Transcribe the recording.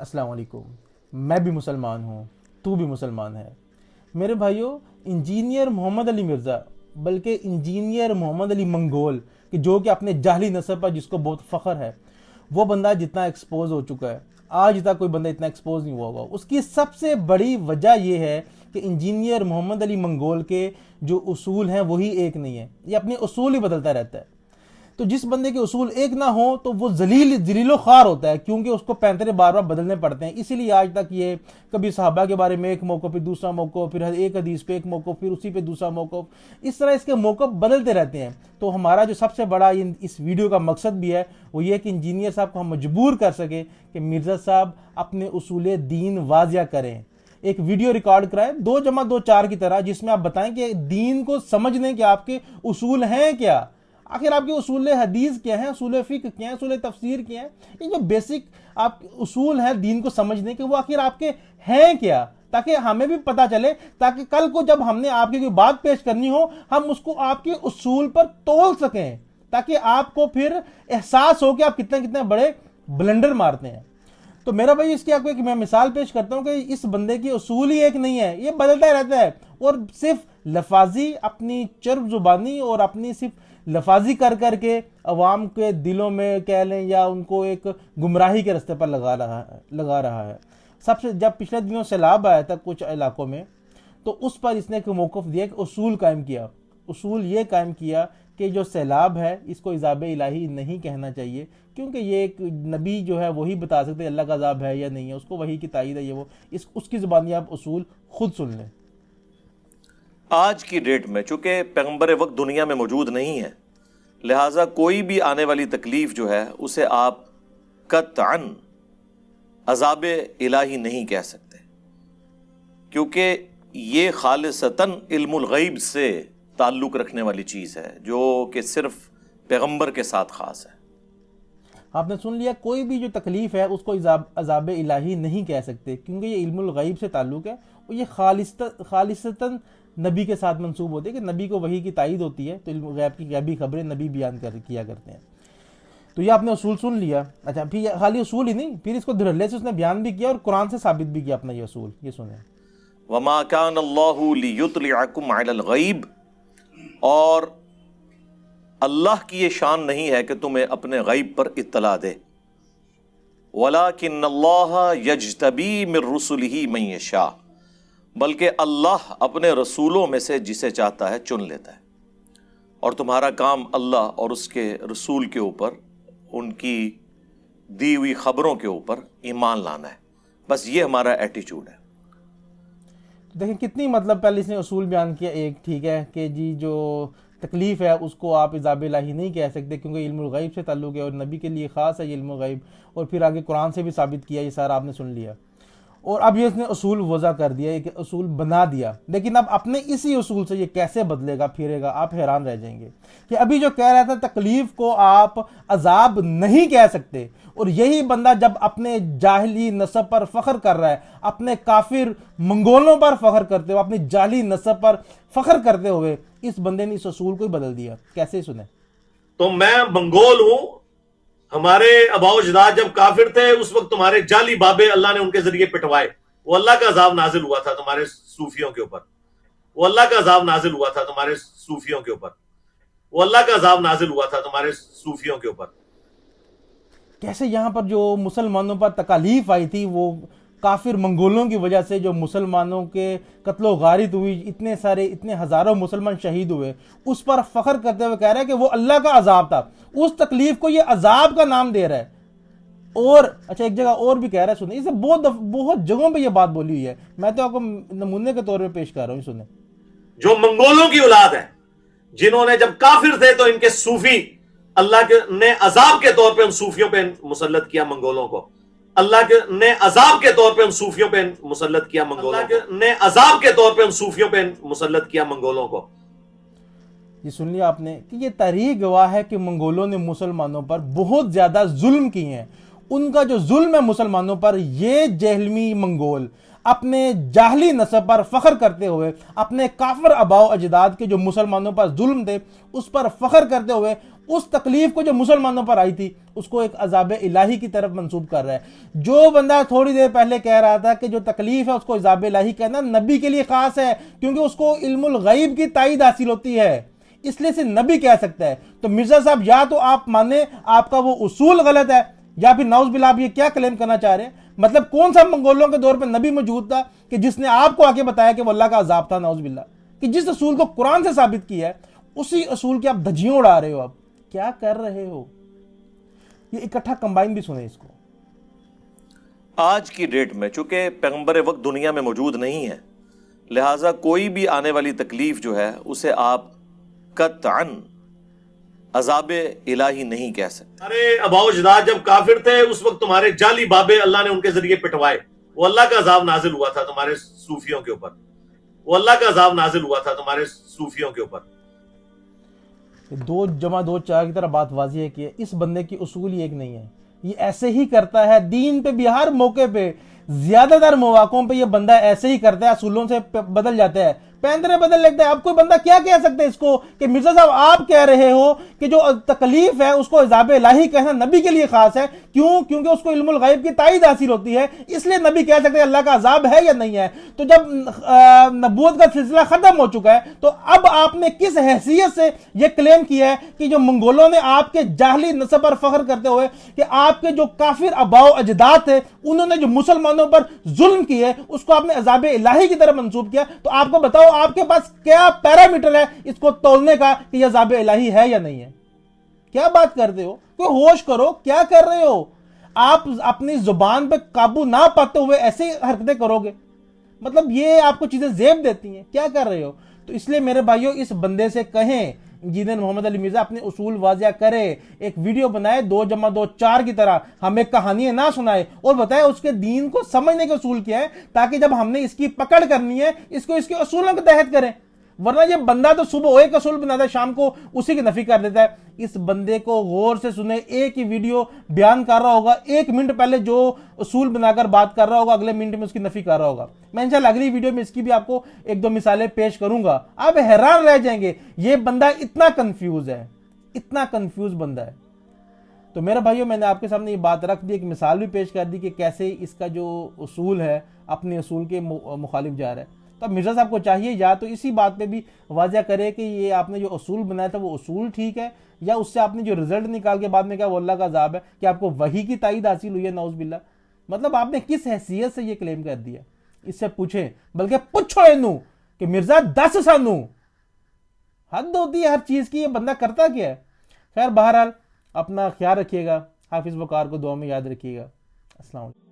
السلام علیکم. میں بھی مسلمان ہوں, تو بھی مسلمان ہے. میرے بھائیوں, انجینئر محمد علی مرزا, بلکہ انجینئر محمد علی منگول, کہ جو کہ اپنے جاہلی نسب پر جس کو بہت فخر ہے, وہ بندہ جتنا ایکسپوز ہو چکا ہے, آج تک کوئی بندہ اتنا ایکسپوز نہیں ہوا ہوگا. اس کی سب سے بڑی وجہ یہ ہے کہ انجینئر محمد علی منگول کے جو اصول ہیں وہی ایک نہیں ہے. یہ اپنے اصول ہی بدلتا رہتا ہے. تو جس بندے کے اصول ایک نہ ہو تو وہ ذلیل و خوار ہوتا ہے, کیونکہ اس کو پینترے بار بار بدلنے پڑتے ہیں. اسی لیے آج تک یہ کبھی صحابہ کے بارے میں ایک موقف, پھر دوسرا موقف, پھر ایک حدیث پہ ایک موقف, پھر اسی پہ دوسرا موقف, اس طرح اس کے موقف بدلتے رہتے ہیں. تو ہمارا جو سب سے بڑا اس ویڈیو کا مقصد بھی ہے وہ یہ کہ انجینئر صاحب کو ہم مجبور کر سکیں کہ مرزا صاحب اپنے اصول دین واضح کریں. ایک ویڈیو ریکارڈ کرائیں 2+2=4 کی طرح, جس میں آپ بتائیں کہ دین کو سمجھنے کے آپ کے اصول ہیں کیا. آخر آپ کے اصول حدیث کیا ہیں, اصول فقہ کیا ہیں, اصول تفسیر کیا ہیں. یہ جو بیسک آپ اصول ہیں دین کو سمجھنے کے, وہ آخر آپ کے ہیں کیا, تاکہ ہمیں بھی پتہ چلے, تاکہ کل کو جب ہم نے آپ کی کوئی بات پیش کرنی ہو ہم اس کو آپ کے اصول پر تول سکیں, تاکہ آپ کو پھر احساس ہو کہ آپ کتنے بڑے بلنڈر مارتے ہیں. تو میرا بھائی اس کی آپ کو ایک میں مثال پیش کرتا ہوں کہ اس بندے کی اصول ہی ایک نہیں ہے, یہ بدلتا ہی رہتا ہے, اور صرف لفاظی اپنی چرب زبانی اور اپنی صرف لفاظی کر کے عوام کے دلوں میں کہہ لیں یا ان کو ایک گمراہی کے رستے پر لگا رہا ہے. سب سے جب پچھلے دنوں سیلاب آیا تھا کچھ علاقوں میں, تو اس پر اس نے ایک موقف دیا, ایک اصول قائم کیا. اصول یہ قائم کیا کہ جو سیلاب ہے اس کو عذاب الہی نہیں کہنا چاہیے, کیونکہ یہ ایک نبی جو ہے وہی بتا سکتے اللہ کا عذاب ہے یا نہیں ہے, اس کو وحی کی تائید ہے, یہ وہ اس کی زبانی آپ اصول خود سن لیں. آج کی ڈیٹ میں چونکہ پیغمبر وقت دنیا میں موجود نہیں ہے, لہٰذا کوئی بھی آنے والی تکلیف جو ہے اسے آپ قطعاً عذاب الہی نہیں کہہ سکتے, کیونکہ یہ خالصتاً علم الغیب سے تعلق رکھنے والی چیز ہے جو کہ صرف پیغمبر کے ساتھ خاص ہے. آپ نے سن لیا, کوئی بھی جو تکلیف ہے اس کو عذاب الہی نہیں کہہ سکتے, کیونکہ یہ علم الغیب سے تعلق ہے, اور یہ خالصتاً نبی کے ساتھ منسوب ہوتے ہیں کہ نبی کو وحی کی تائید ہوتی ہے, تو علم غیب کی غیبی خبریں نبی بیان کیا کرتے ہیں. تو یہ آپ نے اصول سن لیا. اچھا, پھر خالی اصول ہی نہیں, پھر اس کو دھڑلے سے اس نے بیان بھی کیا اور قرآن سے ثابت بھی کیا اپنا یہ اصول. یہ سنیں. وَمَا كَانَ اللَّهُ لِيُطْلِعَكُمْ عَلَى الْغَيْبِ, اور اللہ کی یہ شان نہیں ہے کہ تمہیں اپنے غیب پر اطلاع دے. وَلَكِنَّ اللَّهَ يَجْتَبِي مِن رُّسُلِهِ مَن يَشَاءُ, بلکہ اللہ اپنے رسولوں میں سے جسے چاہتا ہے چن لیتا ہے, اور تمہارا کام اللہ اور اس کے رسول کے اوپر, ان کی دی ہوئی خبروں کے اوپر ایمان لانا ہے. بس یہ ہمارا ایٹیچیوڈ ہے. دیکھیں کتنی مطلب پہلے اس نے اصول بیان کیا ایک, ٹھیک ہے, کہ جی جو تکلیف ہے اس کو آپ عذاب الہی نہیں کہہ سکتے کیونکہ علم الغیب سے تعلق ہے اور نبی کے لیے خاص ہے یہ علم الغیب, اور پھر آگے قرآن سے بھی ثابت کیا. یہ سارا آپ نے سن لیا, اور اب یہ اس نے اصول وضع کر دیا, ایک اصول بنا دیا. لیکن اب اپنے اسی اصول سے یہ کیسے بدلے گا پھرے گا, آپ حیران رہ جائیں گے کہ ابھی جو کہہ رہا تھا تکلیف کو آپ عذاب نہیں کہہ سکتے, اور یہی بندہ جب اپنے جاہلی نسب پر فخر کر رہا ہے, اپنے کافر منگولوں پر فخر کرتے ہوئے, اپنی جاہلی نسب پر فخر کرتے ہوئے, اس بندے نے اس اصول کو ہی بدل دیا. کیسے سنیں. تو میں منگول ہوں, ہمارے آباء و اجداد جب کافر تھے اس وقت تمہارے جعلی بابے اللہ نے ان کے ذریعے پٹوائے, وہ اللہ کا عذاب نازل ہوا تھا تمہارے صوفیوں کے اوپر, وہ اللہ کا عذاب نازل ہوا تھا تمہارے صوفیوں کے اوپر, وہ اللہ کا عذاب نازل ہوا تھا تمہارے صوفیوں کے اوپر. کیسے یہاں پر جو مسلمانوں پر تکالیف آئی تھی وہ کافر منگولوں کی وجہ سے, جو مسلمانوں کے قتل و غارت ہوئی, اتنے ہزاروں مسلمان شہید ہوئے, اس پر فخر کرتے ہوئے کہہ رہا ہے کہ وہ اللہ کا عذاب تھا, اس تکلیف کو یہ عذاب کا نام دے رہا ہے. اور اچھا ایک جگہ اور بھی کہہ رہا ہے, سنیں, اسے بہت جگہوں پہ یہ بات بولی ہوئی ہے, میں تو آپ کو نمونے کے طور پہ پیش کر رہا ہوں. سنیں. جو منگولوں کی اولاد ہے, جنہوں نے جب کافر تھے تو ان کے صوفی اللہ نے عذاب کے طور پہ ان صوفیوں پہ مسلط کیا منگولوں کو, اللہ نے عذاب کے طور پہ ان صوفیوں پہ مسلط کیا منگولوں کو, اللہ نے عذاب کے طور پہ ان صوفیوں پہ مسلط کیا منگولوں کو. یہ سن لیا آپ نے کہ یہ تاریخ گواہ ہے کہ منگولوں نے مسلمانوں پر بہت زیادہ ظلم کیے ہیں. ان کا جو ظلم ہے مسلمانوں پر, یہ جہلمی منگول اپنے جاہلی نسب پر فخر کرتے ہوئے، اپنے کافر آباء و اجداد کے جو مسلمانوں پر ظلم تھے اس پر فخر کرتے ہوئے اس تکلیف کو جو مسلمانوں پر آئی تھی اس کو ایک عذاب الہی کی طرف منسوب کر رہا ہے۔ جو بندہ تھوڑی دیر پہلے کہہ رہا تھا کہ جو تکلیف ہے اس کو عذاب الہی کہنا نبی کے لیے خاص ہے، کیونکہ اس کو علم الغیب کی تائید حاصل ہوتی ہے، اس لیے سے نبی کہہ سکتا ہے۔ تو مرزا صاحب یا تو آپ مانیں آپ کا وہ اصول غلط ہے، یا پھر نعوذ باللہ آپ یہ کیا کلیم کرنا چاہ رہے ہیں؟ مطلب کون سا منگولوں کے دور پہ نبی موجود تھا کہ جس نے آپ کو آگے بتایا کہ وہ اللہ کا عذاب تھا؟ نعوذ باللہ، کہ جس اصول کو قرآن سے ثابت کیا ہے اسی اصول کے آپ دھجیوں اڑا رہے ہو۔ اب کیا کر رہے ہو؟ یہ اکٹھا کمبائن بھی سنیں اس کو۔ آج کی ڈیٹ میں چونکہ پیغمبر وقت دنیا میں موجود نہیں ہے، لہٰذا کوئی بھی آنے والی تکلیف جو ہے اسے آپ قطعاً عذاب الہی نہیں کہہ سکتے۔ ہمارے آباء و اجداد جب کافر تھے اس وقت تمہارے جعلی بابے اللہ نے ان کے ذریعے پٹوائے، وہ اللہ کا عذاب نازل ہوا تھا تمہارے صوفیوں کے اوپر، وہ اللہ کا عذاب نازل ہوا تھا تمہارے صوفیوں کے اوپر۔ 2 + 2 = 4 کی طرح بات واضح ہے کہ اس بندے کی اصول ہی ایک نہیں ہے، یہ ایسے ہی کرتا ہے دین پہ بھی، ہر موقع پہ زیادہ تر مواقعوں پہ یہ بندہ ایسے ہی کرتا ہے، اصولوں سے بدل جاتا ہے، پیندرے بدل لیتا ہے۔ اب کوئی بندہ کیا کہہ سکتا ہے اس کو کہ مرزا صاحب آپ کہہ رہے ہو کہ جو تکلیف ہے اس کو عذاب الہی کہنا نبی کے لیے خاص ہے، کیوں؟ کیونکہ اس کو علم الغیب کی تائید حاصل ہوتی ہے، اس لیے نبی کہہ سکتے ہیں اللہ کا عذاب ہے یا نہیں ہے۔ تو جب نبوت کا سلسلہ ختم ہو چکا ہے تو اب آپ نے کس حیثیت سے یہ کلیم کیا ہے کہ جو منگولوں نے آپ کے جاہلی نسب پر فخر کرتے ہوئے کہ آپ کے جو کافر آباء و اجداد تھے انہوں نے جو مسلمانوں پر ظلم کیے اس کو آپ نے عذاب الہی کی طرف منسوب کیا؟ تو آپ کو بتاؤ آپ کے پاس کیا پیرامیٹر ہے اس کو تولنے کا کہ یہ عذاب الہی ہے یا نہیں ہے؟ کیا بات کرتے ہو؟ کوئی ہوش کرو، کیا کر رہے ہو آپ؟ اپنی زبان پہ قابو نہ پاتے ہوئے ایسی حرکتیں کرو گے؟ مطلب یہ آپ کو چیزیں زیب دیتی ہیں، کیا کر رہے ہو؟ تو اس لیے میرے بھائیوں اس بندے سے کہیں انجینئر محمد علی مرزا اپنے اصول واضح کرے، ایک ویڈیو بنائے 2 + 2 = 4 کی طرح، ہمیں کہانیاں نہ سنائے اور بتائے اس کے دین کو سمجھنے کے اصول کیا ہے، تاکہ جب ہم نے اس کی پکڑ کرنی ہے اس کو اس کے اصولوں کے تحت کریں۔ ورنہ یہ بندہ تو صبح ایک اصول بناتا ہے شام کو اسی کی نفی کر دیتا ہے۔ اس بندے کو غور سے سنیں، ایک ہی ویڈیو بیان کر رہا ہوگا، 1 منٹ پہلے جو اصول بنا کر بات کر رہا ہوگا اگلے منٹ میں اس کی نفی کر رہا ہوگا۔ میں انشاءاللہ اگلی ویڈیو میں اس کی بھی آپ کو 1-2 مثالیں پیش کروں گا، آپ حیران رہ جائیں گے یہ بندہ اتنا کنفیوز ہے، اتنا کنفیوز بندہ ہے۔ تو میرے بھائیوں میں نے آپ کے سامنے یہ بات رکھ دی، ایک مثال بھی پیش کر دی کہ کیسے اس کا جو اصول ہے اپنے اصول کے مخالف جا رہا ہے۔ تو اب مرزا صاحب کو چاہیے یا تو اسی بات پہ بھی واضح کرے کہ یہ آپ نے جو اصول بنایا تھا وہ اصول ٹھیک ہے، یا اس سے آپ نے جو رزلٹ نکال کے بعد میں کہا وہ اللہ کا عذاب ہے، کہ آپ کو وحی کی تائید حاصل ہوئی ہے؟ نعوذ باللہ، مطلب آپ نے کس حیثیت سے یہ کلیم کر دیا؟ اس سے پوچھیں، بلکہ پوچھو اینو کہ مرزا دس سانو، حد ہوتی ہے ہر چیز کی، یہ بندہ کرتا کیا ہے؟ خیر بہرحال اپنا خیال رکھیے گا، حافظ وقار کو دعا میں یاد رکھیے گا۔ السلام علیکم۔